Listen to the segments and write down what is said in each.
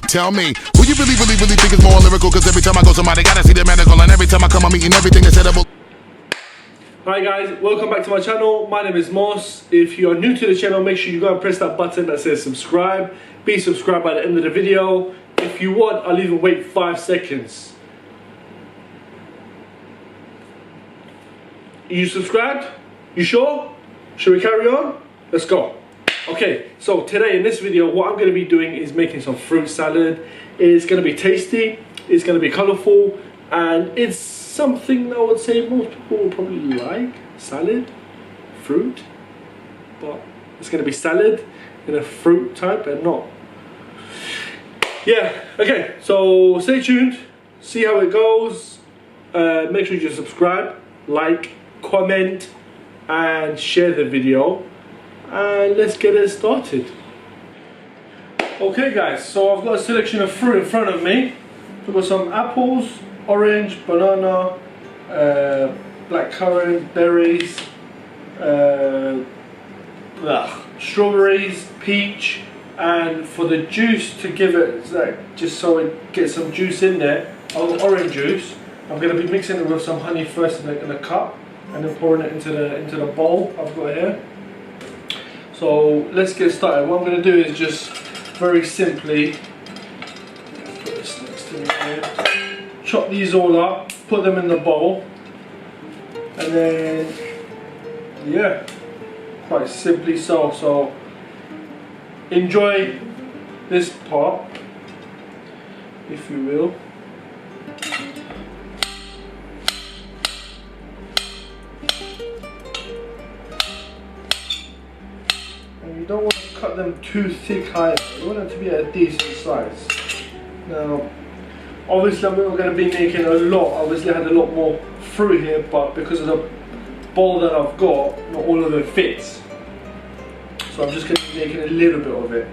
Tell me, who you really think is more lyrical? Cause every time I go somebody gotta see the medical, and every time I come I'm eating everything that's edible. Hi guys, welcome back to my channel. My name is Mos. If you are new to the channel, make sure you go and press that button that says subscribe. Be subscribed by the end of the video. If you want, I'll even wait 5 seconds. You subscribed? You sure? Should we carry on? Let's go. Okay, so today in this video, what I'm going to be doing is making some fruit salad. It's going to be tasty, it's going to be colourful, and it's something I would say most people will probably like. Salad, fruit, but it's going to be salad in a fruit type and not. Yeah, okay, so stay tuned, see how it goes. Make sure you subscribe, like, comment, and share the video. And let's get it started. Okay guys, so I've got a selection of fruit in front of me. We've got some apples, orange, banana, blackcurrant, berries, strawberries, peach, and for the juice to give it, like, just so it gets some juice in there, I've got orange juice. I'm going to be mixing it with some honey first in a cup, and then pouring it into the bowl I've got here. So let's get started. What I'm going to do is just very simply put this next to me here. Chop these all up, put them in the bowl, and then yeah, quite simply so. So enjoy this part, if you will. You don't want to cut them too thick either. You want them to be at a decent size. Now, obviously I'm not going to be making a lot. Obviously I had a lot more fruit here, but because of the bowl that I've got, not all of it fits. So I'm just going to be making a little bit of it.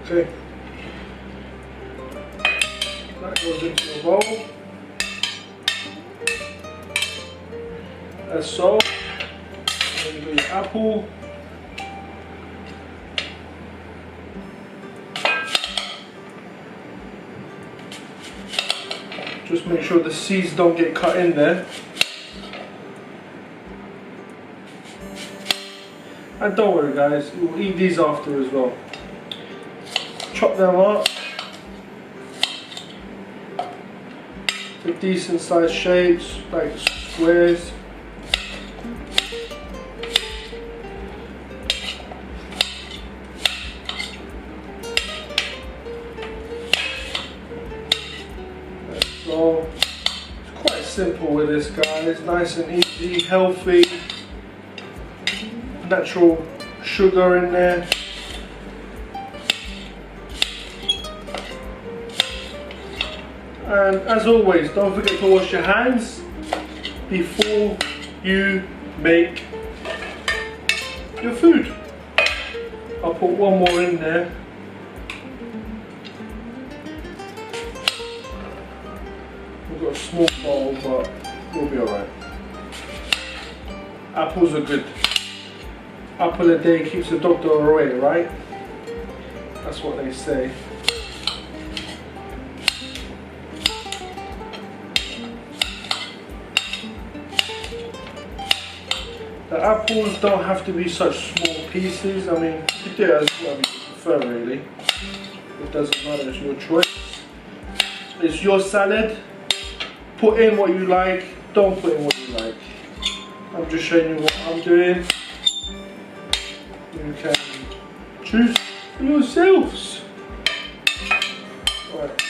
Okay. That goes into the bowl, as so. Then you got your apple, just make sure the seeds don't get cut in there, and don't worry guys, we'll eat these after as well. Chop them up to decent sized shapes, like squares. So it's quite simple with this, guys. Nice and easy, healthy, natural sugar in there. And as always, don't forget to wash your hands before you make your food. I'll put one more in there. We've got a small bowl, but we'll be alright. Apples are good. Apple a day keeps the doctor away, right? That's what they say. The apples don't have to be such small pieces. I mean, you can do it as whatever you prefer, really. It doesn't matter, it's your choice. It's your salad. Put in what you like, don't put in what you like. I'm just showing you what I'm doing. You can choose for yourselves. Right,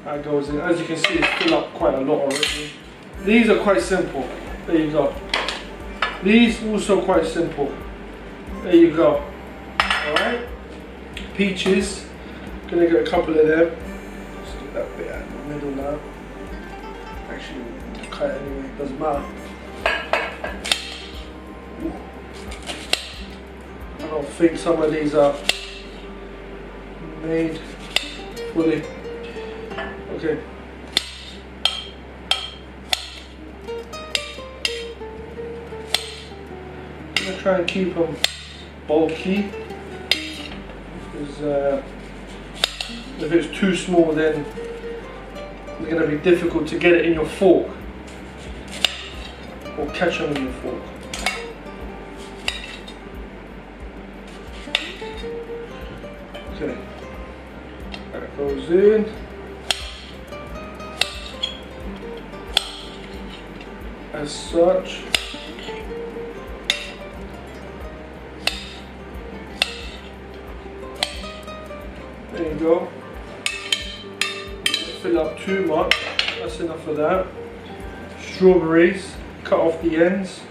that goes in. As you can see, it's filled up quite a lot already. These are quite simple. There you go. These also quite simple. There you go. Alright. Peaches. Gonna get a couple of them. Just get that bit out in the middle now. Actually, cut it anyway, doesn't matter. I don't think some of these are made fully. Okay. gonna try and keep them bulky, because if it's too small, then it's gonna be difficult to get it in your fork or catch them in your fork. Okay, that goes in. As such. There you go. Don't fill up too much. That's enough of that. Strawberries, cut off the ends.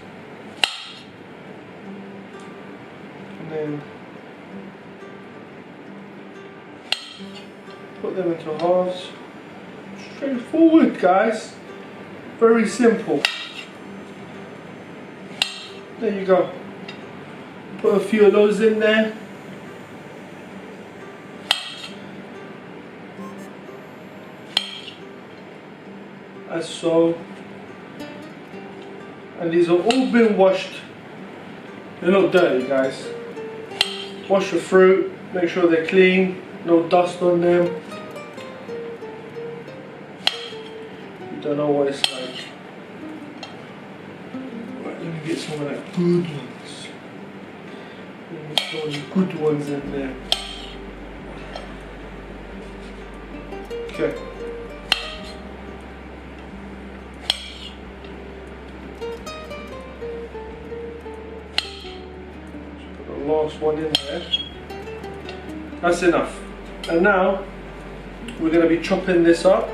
And then put them into halves. Straightforward, guys. Very simple. There you go. Put a few of those in there. As so. And these have all been washed. They're not dirty, guys. Wash the fruit, make sure they're clean, no dust on them. You don't know what it's like. Right, let me get some of that good ones. Let me get some of the good ones in there. Okay. Last one in there. That's enough. And now we're going to be chopping this up.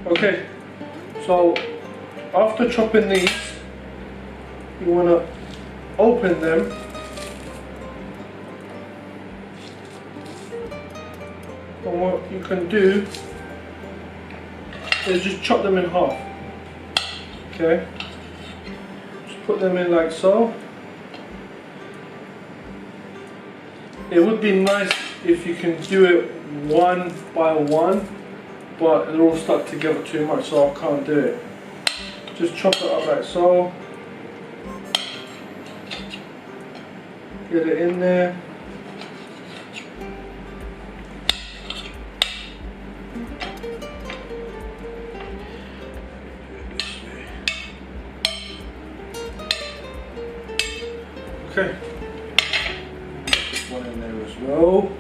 Okay, so after chopping these, you want to open them . And what you can do is just chop them in half. Okay, just put them in like so. It would be nice if you can do it one by one, but they're all stuck together too much, so I can't do it. Just chop it up like so. Get it in there. Okay, put one in there as well.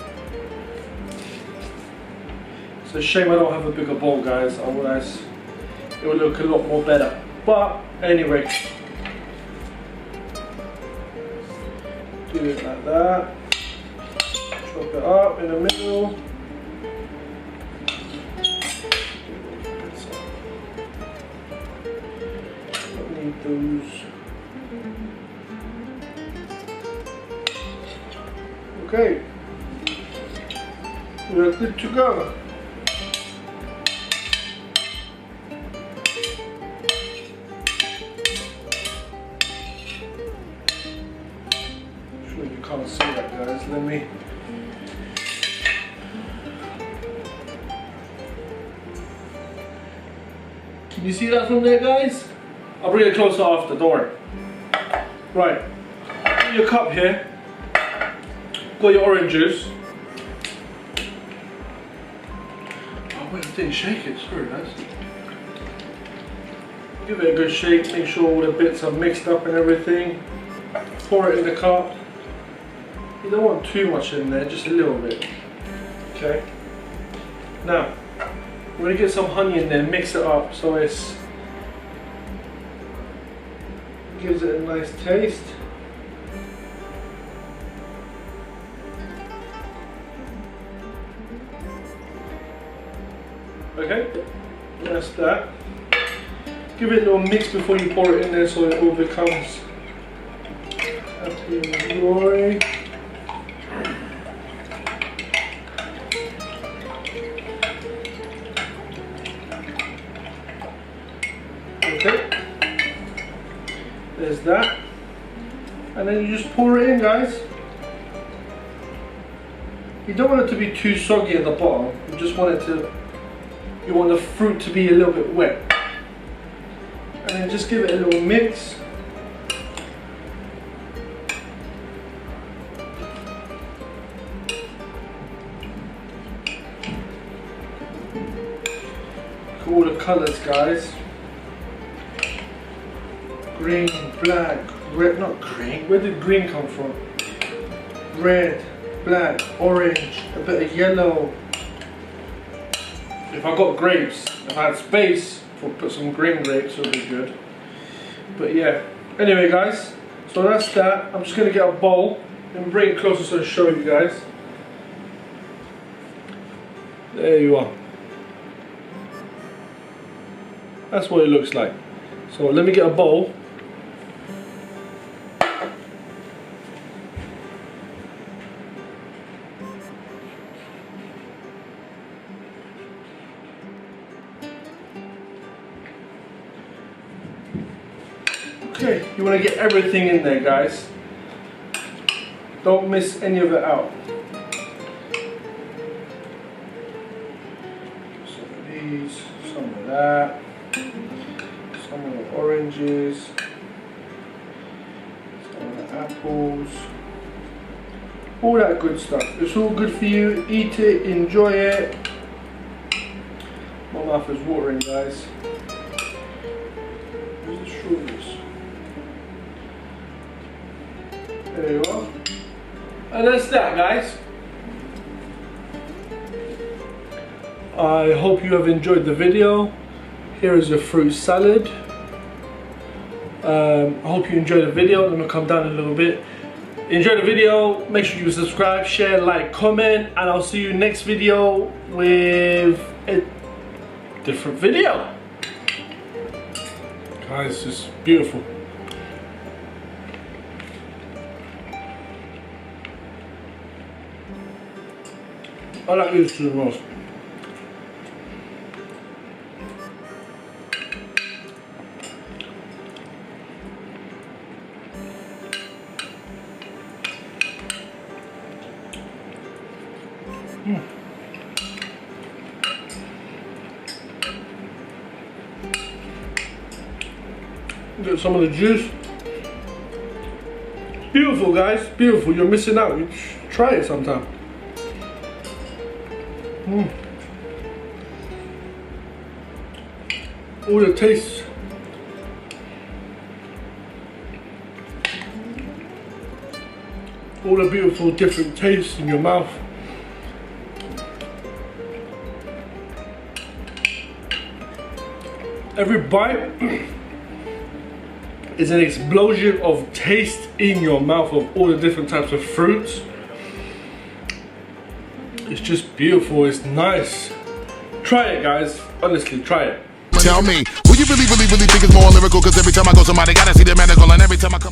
It's a shame I don't have a bigger bowl, guys, otherwise it would look a lot more better. But anyway, do it like that. Chop it up in the middle. Don't need those. Okay, we're good to go. Sure you can't see that, guys. Let me. Can you see that from there, guys? I'll bring it closer after, don't worry. Right, put your cup here. Got your orange juice. Oh wait, I didn't shake it, sorry guys. Give it a good shake, make sure all the bits are mixed up and everything. Pour it in the cup. You don't want too much in there, just a little bit. Okay. Now, we're gonna get some honey in there, mix it up so it's gives it a nice taste. Okay, that's that. Give it a little mix before you pour it in there so it all becomes happy and glory. Okay, there's that. And then you just pour it in, guys. You don't want it to be too soggy at the bottom. You just want it to, you want the fruit to be a little bit wet. And then just give it a little mix. Look at all the colours, guys. Green, black, red, not green. Where did green come from? Red, black, orange, a bit of yellow. If I got grapes, if I had space, I'll put some green grapes, it'll be good. But yeah, anyway guys, so that's that. I'm just going to get a bowl and bring it closer so I show you guys. There you are. That's what it looks like. So let me get a bowl. Okay, you want to get everything in there, guys. Don't miss any of it out. Some of these, some of that, some of the oranges, some of the apples, all that good stuff. It's all good for you. Eat it, enjoy it. My mouth is watering, guys. Where's the strawberries? There you are. And that's that, guys. I hope you have enjoyed the video. Here is your fruit salad. I hope you enjoyed the video. I'm gonna come down a little bit. Enjoy the video. Make sure you subscribe, share, like, comment, and I'll see you next video with a different video. Guys, it's beautiful. I like these two the most. Get some of the juice. Beautiful, guys. Beautiful. You're missing out. You should try it sometime. All the tastes. All the beautiful different tastes in your mouth. Every bite is an explosion of taste in your mouth of all the different types of fruits. It's just beautiful, it's nice. Try it, guys. Honestly, try it. Tell me, will you really think it's more lyrical? Cause every time I go somebody gotta see the medical, and every time I come